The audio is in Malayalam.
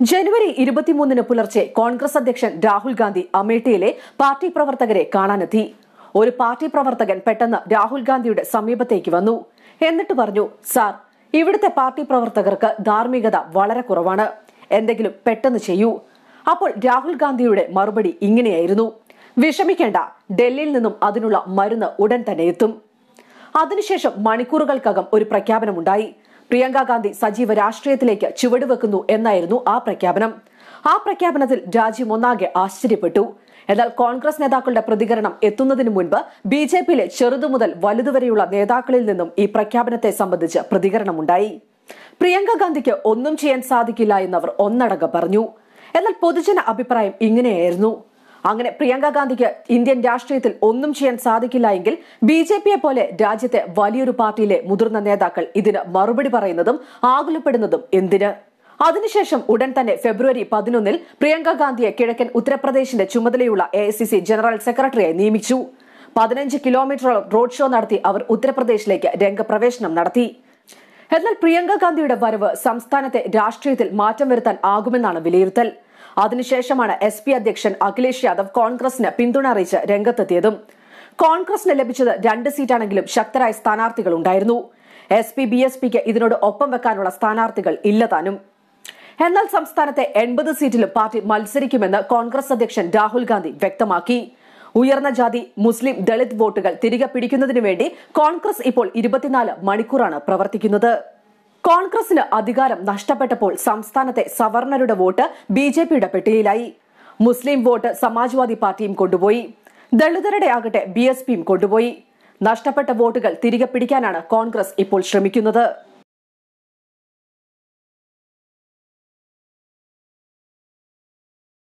ജനുവരി 23 പുലർച്ചെ കോൺഗ്രസ് അധ്യക്ഷൻ രാഹുൽ ഗാന്ധി അമേഠിയിലെ പാർട്ടി പ്രവർത്തകരെ കാണാനെത്തി. ഒരു പാർട്ടി പ്രവർത്തകൻ പെട്ടെന്ന് രാഹുൽ ഗാന്ധിയുടെ സമീപത്തേക്ക് വന്നു. എന്നിട്ട് പറഞ്ഞു, സാർ, ഇവിടുത്തെ പാർട്ടി പ്രവർത്തകർക്ക് ധാർമ്മികത വളരെ കുറവാണ്, എന്തെങ്കിലും പെട്ടെന്ന് ചെയ്യൂ. അപ്പോൾ രാഹുൽ ഗാന്ധിയുടെ മറുപടി ഇങ്ങനെയായിരുന്നു, വിഷമിക്കേണ്ട, ഡൽഹിയിൽ നിന്നും അതിനുള്ള മരുന്ന് ഉടൻ തന്നെ എത്തും. അതിനുശേഷം മണിക്കൂറുകൾക്കകം ഒരു പ്രഖ്യാപനമുണ്ടായി. പ്രിയങ്ക ഗാന്ധി സജീവ രാഷ്ട്രീയത്തിലേക്ക് ചുവടുവെക്കുന്നു എന്നായിരുന്നു ആ പ്രഖ്യാപനം. ആ പ്രഖ്യാപനത്തിൽ രാജ്യമൊന്നാകെ ആശ്ചര്യപ്പെട്ടു. എന്നാൽ കോൺഗ്രസ് നേതാക്കളുടെ പ്രതികരണം എത്തുന്നതിന് മുൻപ് ബിജെപിയിലെ ചെറുതു മുതൽ വലുതുവരെയുള്ള നേതാക്കളിൽ നിന്നും ഈ പ്രഖ്യാപനത്തെ സംബന്ധിച്ച് പ്രതികരണമുണ്ടായി. പ്രിയങ്ക ഗാന്ധിക്ക് ഒന്നും ചെയ്യാൻ സാധിക്കില്ല എന്നവർ ഒന്നടങ്കം പറഞ്ഞു. എന്നാൽ പൊതുജന അഭിപ്രായം ഇങ്ങനെയായിരുന്നു, അങ്ങനെ പ്രിയങ്ക ഗാന്ധിക്ക് ഇന്ത്യൻ രാഷ്ട്രീയത്തിൽ ഒന്നും ചെയ്യാൻ സാധിക്കില്ല എങ്കിൽ ബിജെപിയെ പോലെ രാജ്യത്തെ വലിയൊരു പാർട്ടിയിലെ മുതിർന്ന നേതാക്കൾ ഇതിന് മറുപടി പറയുന്നതും ആകുലപ്പെടുന്നതും എന്തിന്? അതിനുശേഷം ഉടൻ തന്നെ ഫെബ്രുവരി 11 പ്രിയങ്ക ഗാന്ധിയെ കിഴക്കൻ ഉത്തർപ്രദേശിന്റെ ചുമതലയുള്ള AICC ജനറൽ സെക്രട്ടറിയായി നിയമിച്ചു. 15 കിലോമീറ്ററോളം റോഡ് ഷോ നടത്തി അവർ ഉത്തർപ്രദേശിലേക്ക് രംഗപ്രവേശനം നടത്തി. എന്നാൽ പ്രിയങ്ക ഗാന്ധിയുടെ വരവ് സംസ്ഥാനത്തെ രാഷ്ട്രീയത്തിൽ മാറ്റം വരുത്താൻ ആകുമെന്നാണ് വിലയിരുത്തൽ. അതിനുശേഷമാണ് SP അധ്യക്ഷൻ അഖിലേഷ് യാദവ് കോൺഗ്രസിന് പിന്തുണ അറിയിച്ച് രംഗത്തെത്തിയതും. കോൺഗ്രസിന് ലഭിച്ചത് 2 സീറ്റാണെങ്കിലും ശക്തരായ സ്ഥാനാർത്ഥികൾ ഉണ്ടായിരുന്നു. SP BSPക്ക് ഇതിനോട് ഒപ്പം വെക്കാനുള്ള സ്ഥാനാർത്ഥികൾ ഇല്ലതാനും. എന്നാൽ സംസ്ഥാനത്തെ 80 സീറ്റിലും പാർട്ടി മത്സരിക്കുമെന്ന് കോൺഗ്രസ് അധ്യക്ഷൻ രാഹുൽ ഗാന്ധി വ്യക്തമാക്കി. ഉയർന്ന ജാതി, മുസ്ലിം, ദളിത് വോട്ടുകൾ തിരികെ പിടിക്കുന്നതിനു വേണ്ടി കോൺഗ്രസ് ഇപ്പോൾ 24 മണിക്കൂറാണ് പ്രവർത്തിക്കുന്നത്. കോൺഗ്രസിന് അധികാരം നഷ്ടപ്പെട്ടപ്പോൾ സംസ്ഥാനത്തെ സവർണരുടെ വോട്ട് ബിജെപിയുടെ പെട്ടിയിലായി. മുസ്ലിം വോട്ട് സമാജ്വാദി പാർട്ടിയും കൊണ്ടുപോയി. ദളിതരുടെ ആകട്ടെ BSPയും കൊണ്ടുപോയി. നഷ്ടപ്പെട്ട വോട്ടുകൾ തിരികെ പിടിക്കാനാണ് കോൺഗ്രസ് ഇപ്പോൾ ശ്രമിക്കുന്നത്.